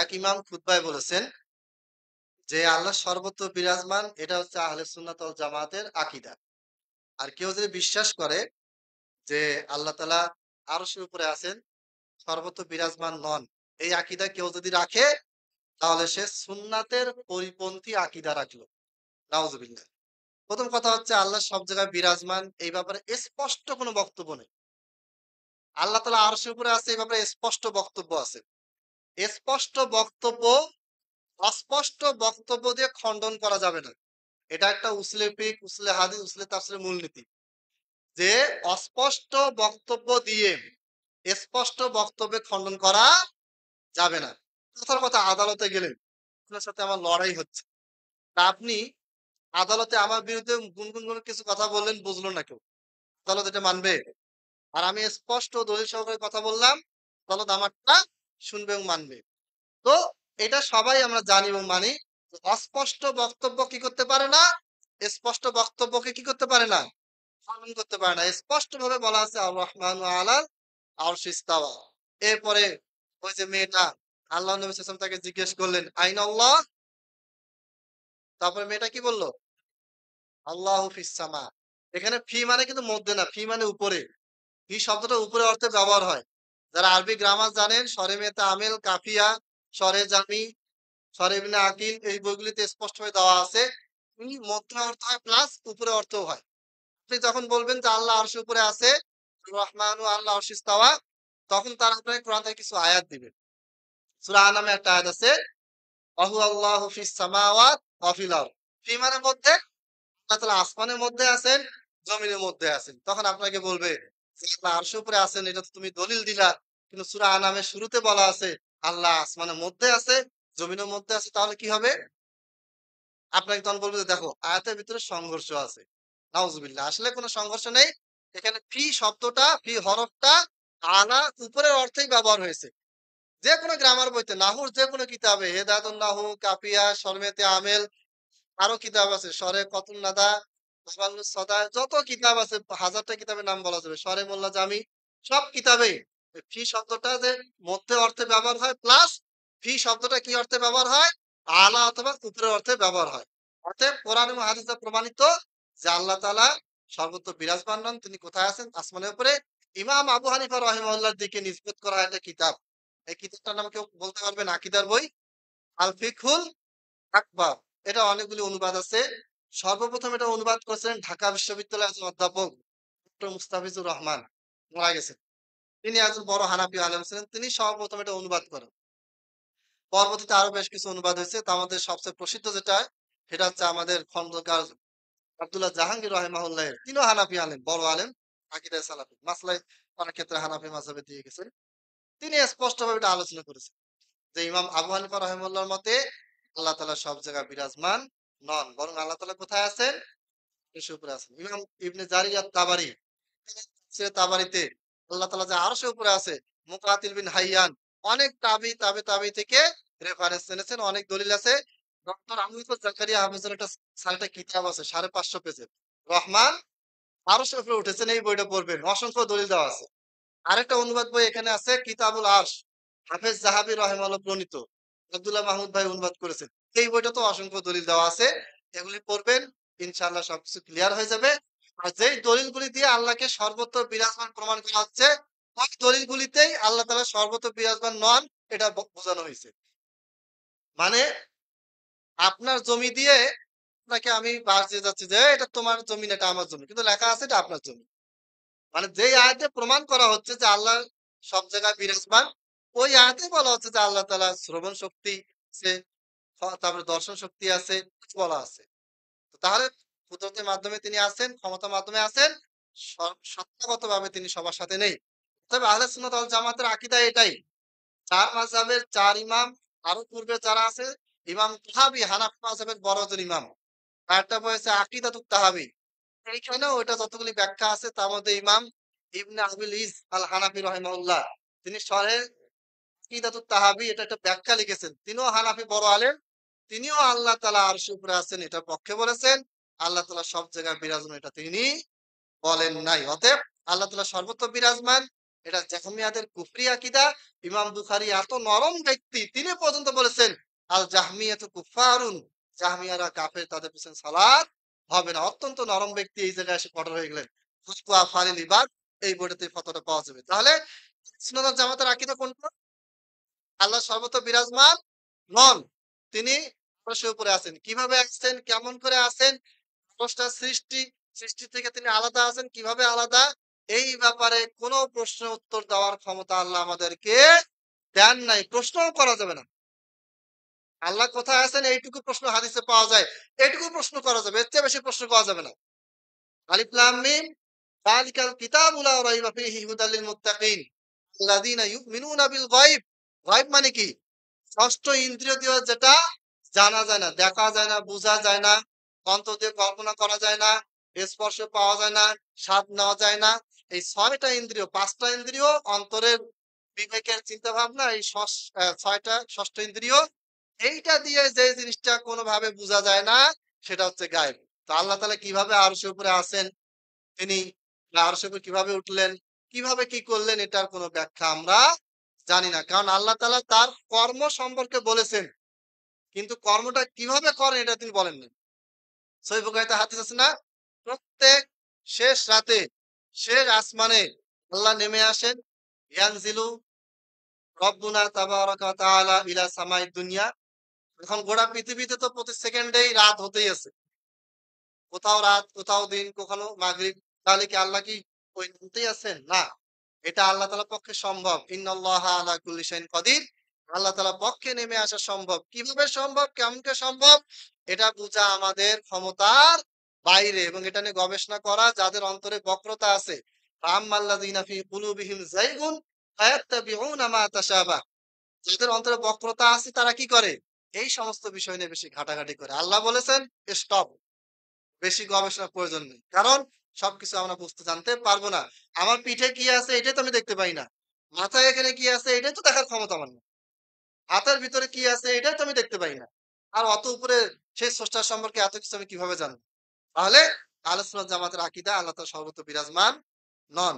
এক ইমাম খুতবায় বলেছেন যে আল্লাহ সর্বত্র বিরাজমান, এটা হচ্ছে আহলে সুন্নাত ওয়াল জামাতের আকীদা। আর কেউ যদি বিশ্বাস করে যে আল্লাহ তাআলা আরশের উপরে আছেন, সর্বত্র বিরাজমান নন, এই আকীদা কেউ যদি রাখে তাহলে সে সুন্নাতের পরিপন্থী আকীদা রাখলো। নাউজুবিল্লাহ। প্রথম কথা হচ্ছে আল্লাহ সব জায়গায় বিরাজমান, এই ব্যাপারে স্পষ্ট কোনো বক্তব্য নেই। আল্লাহ তাআলা আরশের উপরে আছে, এই ব্যাপারে স্পষ্ট বক্তব্য আছে। স্পষ্ট বক্তব্য অস্পষ্ট বক্তব্য দিয়ে খণ্ডন করা যাবে না। এটা একটা উসুলে ফিক, উসুলে হাদিস, উসুলে তাফসীরের মূলনীতি। যে অস্পষ্ট বক্তব্য দিয়ে স্পষ্ট বক্তব্যে খণ্ডন করা যাবে না। কথার কথা আদালতে গেলেন, আপনার সাথে আমার লড়াই হচ্ছে। তা আপনি আদালতে আমার বিরুদ্ধে গুনগুন করে কিছু কথা বললেন, বুঝলো না কেউ। আদালত এটা মানবে? আর আমি স্পষ্ট দলিল সহকারে কথা বললাম, আদালত আমারটা শুনবে এবং মানবে। তো এটা সবাই আমরা জানি এবং মানি। অস্পষ্ট বক্তব্য কি করতে পারে না? স্পষ্ট বক্তব্যকে কি করতে পারে না? খণ্ডন করতে পারে না। স্পষ্টভাবে বলা আছে আর রহমানু আলাল আরশি ইস্তাওয়া। এরপরে ওই যে মেয়েটা আল্লাহ নবী সাল্লাল্লাহু আলাইহি ওয়াসাল্লাম তাকে জিজ্ঞেস করলেন, আইনাল্লাহ? তারপরে মেয়েটা কি বলল? আল্লাহু ফিস সামা। এখানে ফি মানে কিন্তু মধ্যে না, ফি মানে উপরে। ফি শব্দটা উপরে অর্থে ব্যবহার হয়। যারা আরবি গ্রামার জানেন, সরে মেতা আমেল, কাফিয়া, সরে জামি, সরে ইবনে আকিল, এই বইগুলিতে স্পষ্টভাবে দেওয়া আছে। ফি মধ্যে অর্থ হয় প্লাস উপরে অর্থও হয়। আপনি যখন বলবেন যে আল্লাহ আরশের উপরে আছে, রহমানু আল্লাহ আরশি ইস্তাওয়া, তখন তারা আপনাকে কোরআন থেকে কিছু আয়াত দিবেন। সূরা আনামে একটা আয়াত আছে, ওয়াহু আল্লাহু ফিস সামাওয়াত ওয়া ফিল আরদ। ফি মানে মধ্যে, আল্লাহ তাআলা আসমানের মধ্যে আছেন, জমিনের মধ্যে আছেন। তখন আপনাকে বলবে যে আল্লাহ আরশের উপরে আছেন, এটা তো তুমি দলিল দিলা। কিন্তু সূরা আনামের শুরুতে বলা আছে আল্লাহ আসমানের মধ্যে আছে, জমিনের মধ্যে আছে, তাহলে কি হবে? আপনাকে তখন বলবে যে দেখো আয়াতের ভিতরে সংঘর্ষ আছে। নাউজুবিল্লাহ। আসলে কোনো সংঘর্ষ নেই। এখানে ফি শব্দটা, ফি হরফটা আলা উপরের অর্থেই ব্যবহার হয়েছে। যেকোনো গ্রামার বইতে, নাহুর যেকোনো কিতাবে, হেদায়াতুন নাহু, কাফিয়া, শরমেতে আমেল, আরো কিতাব আছে, শরে কতুল নাদা, তাবাল্লুস সদা, যত কিতাব আছে, হাজারটা কিতাবের নাম বলা যাবে, শরে মোল্লা জামি, সব কিতাবেই ফি শব্দটা যে মধ্যে অর্থে ব্যবহার হয়, প্লাস ফি শব্দটা কি অর্থে ব্যবহার হয়? আলা অথবা উপরের অর্থে ব্যবহার হয়। অতএব কোরআন এবং হাদিসে প্রমাণিত যে আল্লাহ তাআলা সর্বত্র বিরাজমান নন, তিনি কোথায় আছেন? আসমানের উপরে। ইমাম আবু হানিফা রাহিমাহুল্লাহর দিকে নিসবত করা একটা কিতাব। এই কিতাবটার নাম কেউ বলতে পারবেন? আকীদার বই আল ফিকহুল আকবার। এটা অনেকগুলি অনুবাদ আছে। সর্বপ্রথম এটা অনুবাদ করেছিলেন ঢাকা বিশ্ববিদ্যালয়ের একজন অধ্যাপক ডক্টর মুস্তাফিজুর রহমান, মারা গেছেন। তিনি একজন বড় হানাফি আলেম ছিলেন। তিনি সর্বপ্রথম এটা অনুবাদ করেন। পরবর্তীতে আরো বেশ কিছু অনুবাদ হয়েছে। তার মধ্যে সবচেয়ে প্রসিদ্ধ যেটা, সেটা হচ্ছে আমাদের খন্দকার আব্দুল্লাহ জাহাঙ্গীর রাহিমাহুল্লাহের। তিনিও হানাফি আলেম, বড় আলেম, আকীদায়ে সালাফি। মাসলায় অনেক ক্ষেত্রে হানাফি মাযহাবে দিয়ে গেছেন। তিনি স্পষ্টভাবে এটা আলোচনা করেছেন যে ইমাম আবু হানিফা রাহিমাহুল্লাহর মতে আল্লাহ তাআলা সব জায়গায় বিরাজমান নন, বরং আল্লাহ তাআলা কোথায় আছেন? আরশের উপরে আছেন। ইমাম ইবনে জারির আত-তাবারি, তাফসীরে তাবারিতে আল্লাহ তাআলা যে আরশের উপরে আছে, মুকাতিল বিন হাইয়ান, অনেক তাবি তাবে তাবি থেকে রেফারেন্স এনেছেন, অনেক দলিল আছে। ডক্টর আমিনুল জাকারিয়া হাফেজের একটা কিতাব আছে 550 পেজের, রহমান আরশের উপরে উঠেছেন, এই বইটা পড়বেন, অসংখ্য দলিল দেওয়া আছে। আরেকটা অনুবাদ বই এখানে আছে, কিতাবুল আরশ, হাফেজ জাহাবী রাহিমাহুল্লাহ প্রণীত, আব্দুল্লাহ মাহমুদ ভাই অনুবাদ করেছেন। এই বইটা তো অসংখ্য দলিল দেওয়া আছে। এগুলি পড়বেন, ইনশাআল্লাহ সবকিছু ক্লিয়ার হয়ে যাবে। আর যেই দলিলগুলি দিয়ে আল্লাহকে সর্বত্র বিরাজমান প্রমাণ করা হচ্ছে, ওই দলিলগুলিতেই আল্লাহ তাআলা সর্বত্র বিরাজমান নন, এটা বোঝানো হয়েছে। মানে আপনার জমি দিয়ে আপনাকে আমি বাস দিয়ে যাচ্ছি যে এটা তোমার জমি না, এটা আমার জমি, কিন্তু লেখা আছে এটা আপনার জমি। মানে যেই আয়াতে প্রমাণ করা হচ্ছে যে আল্লাহ সব জায়গায় বিরাজমান, ওই আয়াতে বলা হচ্ছে যে আল্লাহ তাআলা শ্রবণ শক্তি আছে, তারপরে দর্শন শক্তি আছে, বলা আছে। তো তাহলে কুদরতের মাধ্যমে তিনি আছেন, ক্ষমতার মাধ্যমে আছেন, সত্তাগতভাবে তিনি সবার সাথে নেই। তবে আহলে সুন্নাত ওয়াল জামাতের আকীদা এটাই। চার মাযহাবের চার ইমাম, আরো পূর্বে যারা আছে, ইমাম তাহাবী হানাফি মাযহাবের বড় একজন ইমাম। তারটা হয়েছে আকিদাতুত তাহাবী। এইখানেও ওইটা যতগুলি ব্যাখ্যা আছে তার মধ্যে ইমাম ইবনে আবিল ইজ আল হানাফি রাহিমাহুল্লাহ, তিনি শরহে আকিদাতুত তাহাবী এটা একটা ব্যাখ্যা লিখেছেন। তিনিও হানাফি বড় আলেম। তিনিও আল্লাহ তাআলা আরশের উপরে আছেন এটার পক্ষে বলেছেন। আল্লাহ তাআলা সব জায়গায় বিরাজমান এটা তিনি বলেন নাই। অতএব আল্লাহ তাআলা সর্বত্র বিরাজমান, এটা জাহমিয়াদের কুফরি আকীদা। ইমাম বুখারী এত নরম ব্যক্তি, তিনি পর্যন্ত বলেছেন আল জাহমিয়াতু কুফফারুন, জাহমিয়ারা কাফের, তাদের পিছনে সালাত হবে না। অত্যন্ত নরম ব্যক্তি এই জায়গায় এসে কঠোর হয়ে গেলেন। ফুতওয়া ফালিল ইবাদ, এই বইটাতে ফতোয়াটা পাওয়া যাবে। তাহলে সুন্নাত ওয়াল জামাতের আকীদা কোনটা? আল্লাহ সর্বত্র বিরাজমান নন। তিনি আরশের উপরে আছেন। কিভাবে আছেন? কেমন করে আছেন? স্রষ্টার সৃষ্টি, সৃষ্টি থেকে তিনি আলাদা আছেন। কিভাবে আলাদা? এই ব্যাপারে কোন প্রশ্নের উত্তর দেওয়ার ক্ষমতা আল্লাহ আমাদেরকে দেন নাই। প্রশ্নও করা যাবে না। আল্লাহ কোথায় আছেন এইটুকু প্রশ্ন হাদিসে পাওয়া যায়। এইটুকু প্রশ্ন করা যাবে। এর চেয়ে বেশি প্রশ্ন করা যাবে না। আলিফ লাম মিম যালিকাল কিতাবু লা রাইবা ফীহি হুদাল লিল মুত্তাকিন আল্লাযীনা ইউমিনুনা বিল গায়ব। গায়ব মানে কি? ষষ্ঠ ইন্দ্রিয় দিয়ে যেটা জানা যায় না, দেখা যায় না, বোঝা যায় না, অন্তর দিয়ে কল্পনা করা যায় না, স্পর্শ পাওয়া যায় না, স্বাদ নেওয়া যায় না। এই ৬টা ইন্দ্রিয়, ৫টা ইন্দ্রিয়, অন্তরের বিবেকের চিন্তা ভাবনা, এই ৬টা ষষ্ঠ ইন্দ্রিয়, এইটা দিয়ে যে জিনিসটা কোনোভাবে বোঝা যায় না, সেটা হচ্ছে গায়েব। তো আল্লাহ তাআলা কিভাবে আরশের উপরে আছেন, তিনি আরশের উপরে কিভাবে উঠলেন, কিভাবে কি করলেন, এটার কোনো ব্যাখ্যা আমরা জানি না। কারণ আল্লাহ তাআলা তার কর্ম সম্পর্কে বলেছেন। কিন্তু কর্মটা কিভাবে করেন এটা তিনি বলেন নাই। সহিহ বুখারীতে হাদিস আছে না? প্রত্যেক শেষ রাতে, শেষ আসমানে আল্লাহ নেমে আসেন। ইয়ানজিলু রব্বুনা তাবারাকা ওয়া তাআলা ইলা সামাইদ দুনিয়া। এখন গোটা পৃথিবীতে তো প্রতি সেকেন্ডেই রাত হতেই আছে। কোথাও রাত, কোথাও দিন, কখনো মাগরিব। তাহলে কি আল্লাহ কি ওই নামতেই আছেন? না। এটা আল্লাহ তাআলার পক্ষে সম্ভব। ইন্নাল্লাহা আলা কুল্লি শাইইন কাদির। আল্লাহ তাআলার পক্ষে নেমে আসা সম্ভব। কিভাবে সম্ভব? কেমন করে সম্ভব? এটা বুঝা আমাদের ক্ষমতার বাইরে, এবং এটা নিয়ে গবেষণা করা যাদের অন্তরে বক্রতা আছে। ফাআম্মাল্লাযীনা ফি কুলুবিহিম যায়গুন ফায়াত্তাবিউনা মা তাশাবাহ। যাদের অন্তরে বক্রতা আছে তারা কি করে? এই সমস্ত বিষয় নিয়ে বেশি ঘাটাঘাটি করে। আল্লাহ বলেছেন, স্টপ। বেশি গবেষণার প্রয়োজন নেই। কারণ সবকিছু আমরা বুঝতে জানতে পারবো না। আমার পিঠে কি আছে এটাই তো আমি দেখতে পাই না। মাথায় এখানে কি আছে এটাই তো দেখার ক্ষমতা আমার নেই। হাতের ভিতরে কি আছে এটাই তো আমি দেখতে পাই না। আর অত উপরে সেই স্রষ্টার সম্পর্কে এত কিছু আমি কিভাবে জানবো? তাহলে আহলে সুন্নাত জামাতের আকীদা আল্লাহ তাআলা সর্বত্র বিরাজমান নন।